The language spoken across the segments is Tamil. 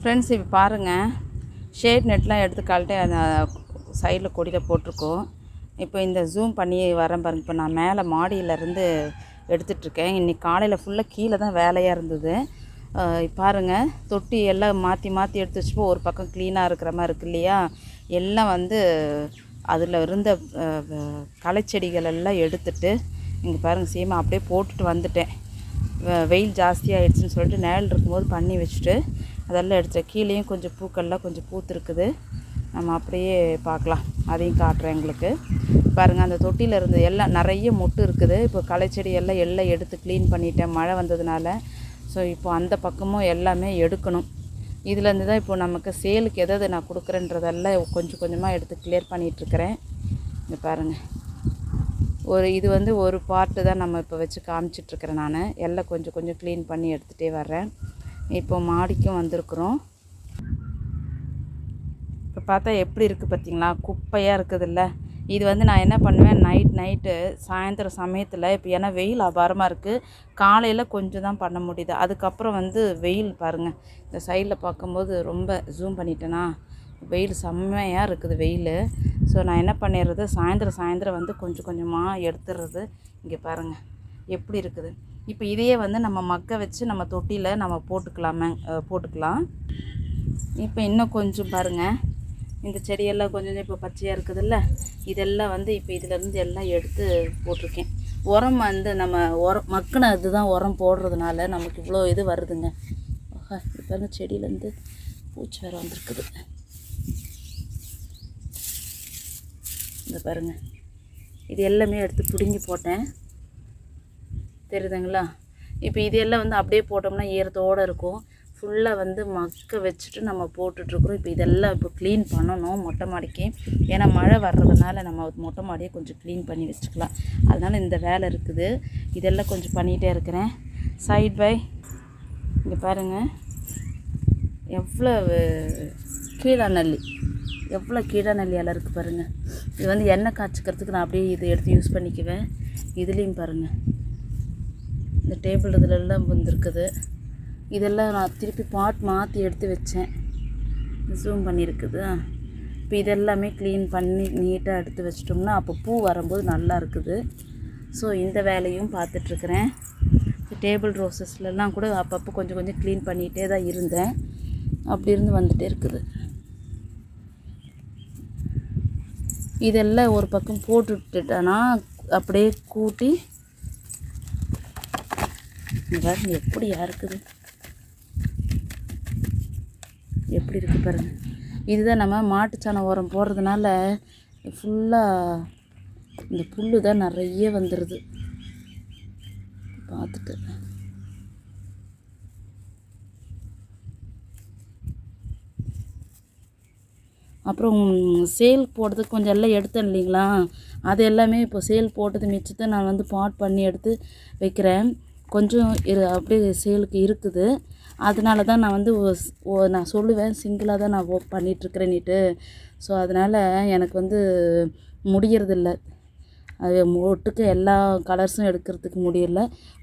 ஃப்ரெண்ட்ஸ் இப்போ பாருங்கள், ஷேட் நெட்லாம் எடுத்து கழட்டி அந்த சைடில் கொடியில் போட்டிருக்கோம். இப்போ இந்த ஜூம் பண்ணி வரேன் பாருங்கள். இப்போ நான் மேலே மாடியிலேருந்து எடுத்துகிட்ருக்கேன். இன்றைக்கி காலையில் ஃபுல்லாக கீழே தான் வேலையாக இருந்தது. பாருங்கள், தொட்டி எல்லாம் மாற்றி மாற்றி எடுத்து வச்சுப்போ ஒரு பக்கம் க்ளீனாக இருக்கிற மாதிரி இருக்கு இல்லையா. எல்லாம் அதில் இருந்த களைச்செடிகள் எல்லாம் எடுத்துட்டு இங்கே பாருங்கள் சீமை அப்படியே போட்டுட்டு வந்துட்டேன். வெயில் ஜாஸ்தியாகிடுச்சின்னு சொல்லிட்டு நிழல் இருக்கும்போது பண்ணி வச்சுட்டு அதெல்லாம் எடுத்துட்டேன். கீழேயும் கொஞ்சம் பூக்கள்லாம் கொஞ்சம் பூத்துருக்குது. நம்ம அப்படியே பார்க்கலாம், அதையும் காட்டுறேன் உங்களுக்கு. பாருங்கள், அந்த தொட்டியில் இருந்து எல்லாம் நிறைய மொட்டு இருக்குது. இப்போ களைச்செடி எல்லாம் எடுத்து க்ளீன் பண்ணிட்டேன் மழை வந்ததுனால. ஸோ இப்போ அந்த பக்கமும் எல்லாமே எடுக்கணும். இதுலேருந்து தான் இப்போ நமக்கு சேலுக்கு எதாவது நான் கொடுக்குறேன்றதெல்லாம் கொஞ்சம் கொஞ்சமாக எடுத்து கிளியர் பண்ணிகிட்ருக்கிறேன். இங்கே பாருங்கள், இது ஒரு பார்ட்டு தான் நம்ம இப்போ வச்சு காமிச்சிட்ருக்கிறேன். நான் எல்லாம் கொஞ்சம் கொஞ்சம் க்ளீன் பண்ணி எடுத்துகிட்டே வர்றேன். இப்போ மாடிக்கும் வந்திருக்குறோம். இப்போ பார்த்தா எப்படி இருக்குது பார்த்திங்களா, குப்பையாக இருக்குதுல்ல. இது நான் என்ன பண்ணுவேன், நைட்டு சாயந்தரம் சமயத்தில் இப்போ ஏன்னா வெயில் அபாரமாக இருக்குது. காலையில் கொஞ்சம் தான் பண்ண முடியுது. அதுக்கப்புறம் வெயில் பாருங்கள், இந்த சைடில் பார்க்கும்போது ரொம்ப ஜூம் பண்ணிட்டேன்னா வெயில் செம்மையாக இருக்குது வெயில். ஸோ நான் என்ன பண்ணிடுறது, சாயந்தரம் கொஞ்சம் கொஞ்சமாக எடுத்துடுறது. இங்கே பாருங்கள் எப்படி இருக்குது. இப்போ இதையே நம்ம மக்க வச்சு நம்ம தொட்டியில் நம்ம போட்டுக்கலாம். இப்போ இன்னும் கொஞ்சம் பாருங்கள், இந்த செடியெல்லாம் கொஞ்சம் இப்போ பச்சையாக இருக்குதுல்ல, இதெல்லாம் இப்போ இதிலேருந்து எல்லாம் எடுத்து போட்டிருக்கேன். உரம் நம்ம மக்கின இதுதான் உரம் போடுறதுனால நமக்கு இவ்வளோ இது வருதுங்க. இப்போ செடியிலேருந்து பூச்சி வேறு வந்திருக்குது. இந்த பாருங்கள், இது எல்லாமே எடுத்து பிடுங்கி போட்டேன், தெரியுதுங்களா. இப்போ இது எல்லாம் அப்படியே போட்டோம்னா ஈரத்தோடு இருக்கும். ஃபுல்லாக மக்க வச்சுட்டு நம்ம போட்டுட்ருக்குறோம். இப்போ இதெல்லாம் இப்போ க்ளீன் பண்ணணும் மொட்டை மாடிக்கு. ஏன்னா மழை வர்றதுனால நம்ம மொட்டை மாடியை கொஞ்சம் க்ளீன் பண்ணி வச்சுக்கலாம். அதனால் இந்த வேலை இருக்குது. இதெல்லாம் கொஞ்சம் பண்ணிகிட்டே இருக்கிறேன் சைட் பை. இங்கே பாருங்கள், எவ்வளோ கீழாநல்லி இலை இருக்குது பாருங்கள். இது எண்ணெய் காய்ச்சிக்கிறதுக்கு நான் அப்படியே இதை எடுத்து யூஸ் பண்ணிக்குவேன். இதுலேயும் பாருங்கள், இந்த டேபிள் இதிலெல்லாம் வந்துருக்குது. இதெல்லாம் நான் திருப்பி பாட் மாற்றி எடுத்து வச்சேன், ஜூம் பண்ணியிருக்குது. இப்போ இதெல்லாமே க்ளீன் பண்ணி நீட்டாக எடுத்து வச்சிட்டோம்னா அப்போ பூ வரும்போது நல்லா இருக்குது. ஸோ இந்த வேலையும் பார்த்துட்ருக்குறேன். டேபிள் ரோசஸ்லாம் கூட அப்பப்போ கொஞ்சம் கொஞ்சம் க்ளீன் பண்ணிகிட்டே தான் இருந்தேன். அப்படி இருந்து வந்துகிட்டே இருக்குது. இதெல்லாம் ஒரு பக்கம் போட்டுவிட்டுட்டேன்னா அப்படியே கூட்டி பாருங்க எப்படியா இருக்குது, எப்படி இருக்குது பாருங்கள். இதுதான் நம்ம மாட்டுச்சாணம் உரம் போடுறதுனால ஃபுல்லாக இந்த புல் தான் நிறைய வந்துடுது. பார்த்துட்டு அப்புறம் சேல் போடுறதுக்கு கொஞ்சம் எல்லாம் எடுத்தேன் இல்லைங்களா, அது எல்லாமே இப்போ சேல் போட்டது மிச்சத்தை நான் பாட் பண்ணி எடுத்து வைக்கிறேன். கொஞ்சம் அப்படியே சேலுக்கு இருக்குது. அதனால தான் நான் நான் சொல்லுவேன், சிங்கிளாக தான் நான் பண்ணிகிட்ருக்கிறேன்னிட்டு. ஸோ அதனால் எனக்கு முடியறதில்ல. அது ஒட்டுக்கு எல்லா கலர்ஸும் எடுக்கிறதுக்கு முடியல.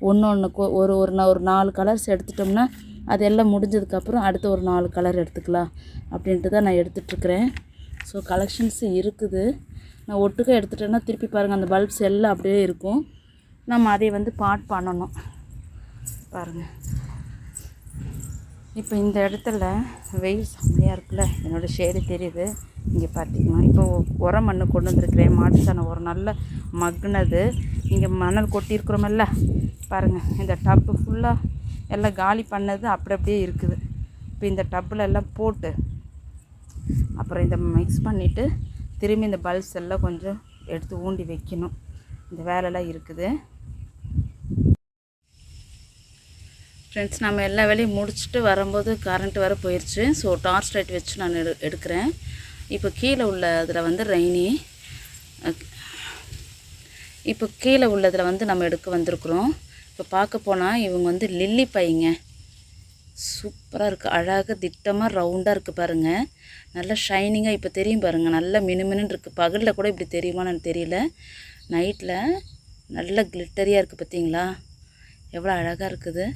ஒன்றுக்கு ஒரு 4 கலர்ஸ் எடுத்துட்டோம்னா அது எல்லாம் முடிஞ்சதுக்கப்புறம் அடுத்து ஒரு 4 கலர் எடுத்துக்கலாம் அப்படின்ட்டு தான் நான் எடுத்துகிட்ருக்கிறேன். ஸோ கலெக்ஷன்ஸு இருக்குது. நான் ஒட்டுக்க எடுத்துட்டேன்னா திருப்பி பாருங்கள், அந்த பல்ப்ஸ் எல்லாம் அப்படியே இருக்கும். நம்ம அதை பாட் பண்ணணும் பாருங்கள். இப்போ இந்த இடத்துல வெயில் செம்மையாக இருக்குல்ல, என்னோடய ஷேடு தெரியுது. இங்கே பார்த்தீங்கன்னா இப்போ உரம் மண் கொண்டு வந்திருக்கிறேன். மாட்டுச்சாணம் உரம் நல்ல மக்னது. இங்கே மணல் கொட்டியிருக்கிறோமில்ல பாருங்கள், இந்த டப்பு ஃபுல்லாக எல்லாம் காலி பண்ணது அப்படியே இருக்குது. இப்போ இந்த டப்பில் எல்லாம் போட்டு அப்புறம் இதை மிக்ஸ் பண்ணிவிட்டு திரும்பி இந்த பல்ஸ் எல்லாம் கொஞ்சம் எடுத்து ஊண்டி வைக்கணும். இந்த வேலைலாம் இருக்குது. ஃப்ரெண்ட்ஸ், நம்ம எல்லா வேலையும் முடிச்சுட்டு வரும்போது கரண்ட் வர போயிடுச்சு. ஸோ டார்ச் லைட் வச்சு நான் எடுக்கிறேன். இப்போ கீழே உள்ள இதில் ரெய்னி, இப்போ கீழே உள்ளதில் நம்ம எடுக்க வந்திருக்குறோம். இப்போ பார்க்க போனால் இவங்க லில்லி பைங்க சூப்பராக இருக்குது. அழகாக திட்டமாக ரவுண்டாக இருக்குது பாருங்கள். நல்லா ஷைனிங்காக இப்போ தெரியும் பாருங்கள், நல்லா மினுமினுன்னு இருக்குது. பகலில் கூட இப்படி தெரியுமான்னு தெரியல, நைட்டில் நல்லா கிளிட்டரியாக இருக்குது. பார்த்தீங்களா எவ்வளோ அழகாக இருக்குது.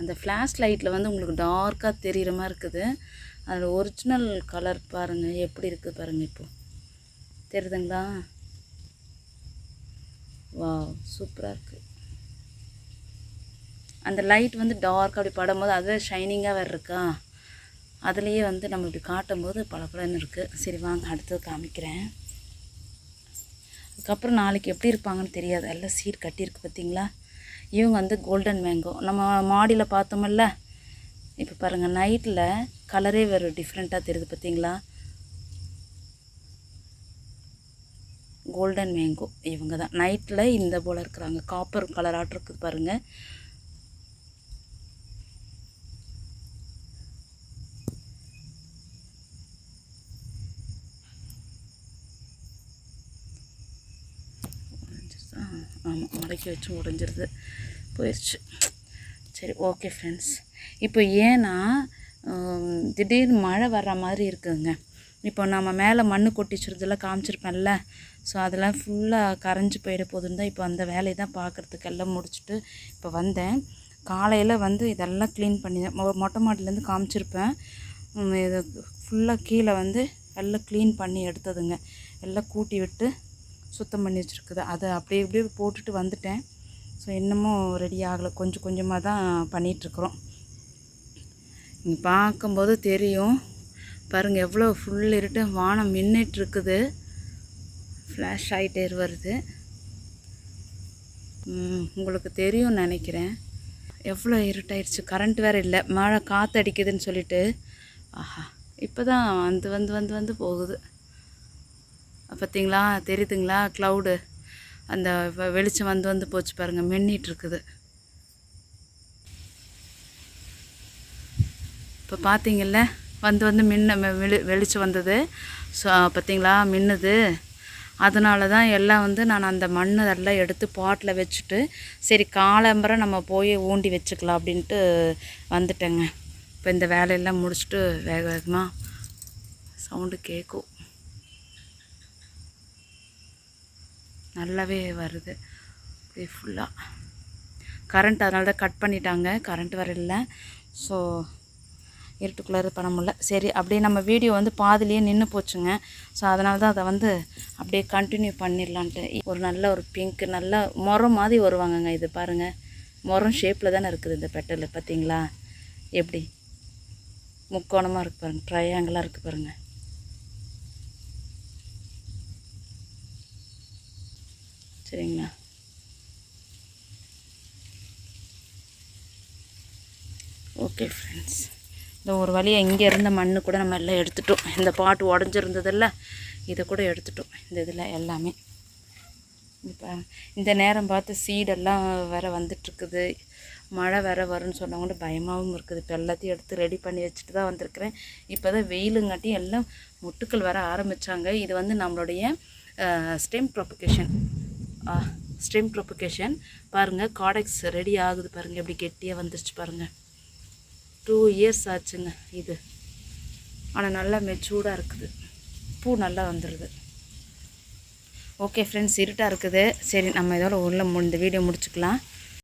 அந்த ஃப்ளாஷ் லைட்டில் வந்து உங்களுக்கு டார்க்காக தெரிகிற மாதிரி இருக்குது. அதில் ஒரிஜினல் கலர் பாருங்கள் எப்படி இருக்குது பாருங்கள். இப்போது தெரியுதுங்களா? வா, சூப்பராக இருக்குது. அந்த லைட் வந்து டார்க்காக அப்படி படும்போது அதுவே ஷைனிங்காக வேறு இருக்கா, அதுலேயே வந்து நம்ம இப்படி காட்டும் போது பளபளன்னு இருக்குது. சரி வாங்க அடுத்தது காமிக்கிறேன். அதுக்கப்புறம் நாளைக்கு எப்படி இருப்பாங்கன்னு தெரியாது. எல்லாம் சீட் கட்டியிருக்கு பார்த்தீங்களா? இவங்க வந்து கோல்டன் மேங்கோ நம்ம மாடியில் பார்த்தோமில்ல. இப்போ பாருங்கள் நைட்டில் கலரே வேறு டிஃப்ரெண்ட்டாக தெரியுது பார்த்தீங்களா? கோல்டன் மேங்கோ இவங்க தான் நைட்டில் இந்த போல் இருக்கிறாங்க. காப்பர் கலராக இருக்குது பாருங்கள். ஆமாம், மடக்கி வச்சு உடஞ்சிருது, போயிடுச்சு. சரி ஓகே ஃப்ரெண்ட்ஸ். இப்போ ஏன்னா திடீர்னு மழை வர்ற மாதிரி இருக்குதுங்க. இப்போ நம்ம மேலே மண் கொட்டிச்சுறதெல்லாம் காமிச்சிருப்பேன்ல. ஸோ அதெல்லாம் ஃபுல்லாக கரைஞ்சி போயிட போகுதுன்னு தான் இப்போ அந்த வேலையை தான் பார்க்குறதுக்கு எல்லாம் முடிச்சுட்டு இப்போ வந்தேன். காலையில் வந்து இதெல்லாம் க்ளீன் பண்ணி மொட்டை மாடிலேருந்து காமிச்சிருப்பேன். இது ஃபுல்லாக கீழே வந்து எல்லாம் க்ளீன் பண்ணி எடுத்ததுங்க. எல்லாம் கூட்டி விட்டு சுத்தம் பண்ணி வச்சுருக்குது. அதை அப்படியே இப்படியே போட்டுட்டு வந்துட்டேன். ஸோ இன்னமும் ரெடி ஆகலை, கொஞ்சம் கொஞ்சமாக தான் பண்ணிகிட்ருக்குறோம். நீங்கள் பார்க்கும்போது தெரியும் பாருங்கள் எவ்வளோ ஃபுல் இருட்டு, வானம் மின்னிட்டுருக்குது, ஃப்ளாஷ் ஆகிட்டே வருது. உங்களுக்கு தெரியும்னு நினைக்கிறேன். எவ்வளோ இருட்டாயிடுச்சு. கரண்ட் வேறு இல்லை, மழை காற்று அடிக்குதுன்னு சொல்லிட்டு. ஆஹா, இப்போ தான் வந்து வந்து வந்து வந்து போகுது பார்த்தீங்களா? தெரியுதுங்களா? க்ளவுடு அந்த வெளிச்சம் வந்து வந்து போச்சு பாருங்கள், மின்னிட்டுருக்குது. இப்போ பார்த்தீங்கள்ல வந்து வந்து வெளிச்சம் வந்தது. ஸோ பார்த்தீங்களா மின்னுது. அதனால தான் எல்லாம் வந்து நான் அந்த மண் எல்லாம் எடுத்து பாட்டில் வச்சுட்டு சரி காலம்பரை நம்ம போய் ஊண்டி வச்சுக்கலாம் அப்படின்ட்டு வந்துட்டேங்க. இப்போ இந்த வேலையெல்லாம் முடிச்சுட்டு வேக வேகமாக சவுண்டு கேட்கும், நல்லாவே வருது இப்படி ஃபுல்லாக. கரண்ட் அதனால தான் கட் பண்ணிட்டாங்க, கரண்ட் வர இல்லை. ஸோ இருட்டுக்குள்ளே பண்ண முடியல. சரி அப்படியே நம்ம வீடியோ வந்து பாதிலேயே நின்று போச்சுங்க. ஸோ அதனால தான் அதை வந்து அப்படியே கண்டினியூ பண்ணிடலான்ட்டு. ஒரு நல்ல ஒரு பிங்க் நல்ல முறம் மாதிரி வருவாங்கங்க. இது பாருங்கள், முறம் ஷேப்பில் தானே இருக்குது இந்த பெட்டல். பார்த்தீங்களா எப்படி முக்கோணமாக இருக்குது பாருங்கள், ட்ரையாங்கிளாக இருக்குது பாருங்கள். சரிங்களா? ஓகே ஃப்ரெண்ட்ஸ், இந்த ஒரு வழியாக இங்கே இருந்த மண் கூட நம்ம எல்லாம் எடுத்துட்டோம். இந்த பாட்டு உடஞ்சிருந்ததில்ல, இதை கூட எடுத்துட்டோம். இந்த இதில் எல்லாமே இப்போ இந்த நேரம் பார்த்து சீடெல்லாம் வேறு வந்துட்டுருக்குது. மழை வேறு வரும்னு சொன்னவங்க கூட பயமாகவும் இருக்குது. இப்போ எல்லாத்தையும் எடுத்து ரெடி பண்ணி வச்சுட்டு தான் வந்திருக்கிறேன். இப்போ தான் வெயிலுங்காட்டி எல்லாம் முட்டுக்கள் வர ஆரம்பித்தாங்க. இது வந்து நம்மளுடைய ஸ்டெம் ப்ரொபகேஷன் பாருங்கள். காடெக்ஸ் ரெடி ஆகுது பாருங்கள், எப்படி கெட்டியாக வந்துருச்சு பாருங்கள். 2 இயர்ஸ் ஆச்சுங்க இது. ஆனால் நல்லா மெச்சூர்டாக இருக்குது, பூ நல்லா வந்துடுது. ஓகே ஃப்ரெண்ட்ஸ், இருட்டாக இருக்குது. சரி நம்ம இதோட உள்ள இந்த வீடியோ முடிச்சுக்கலாம்.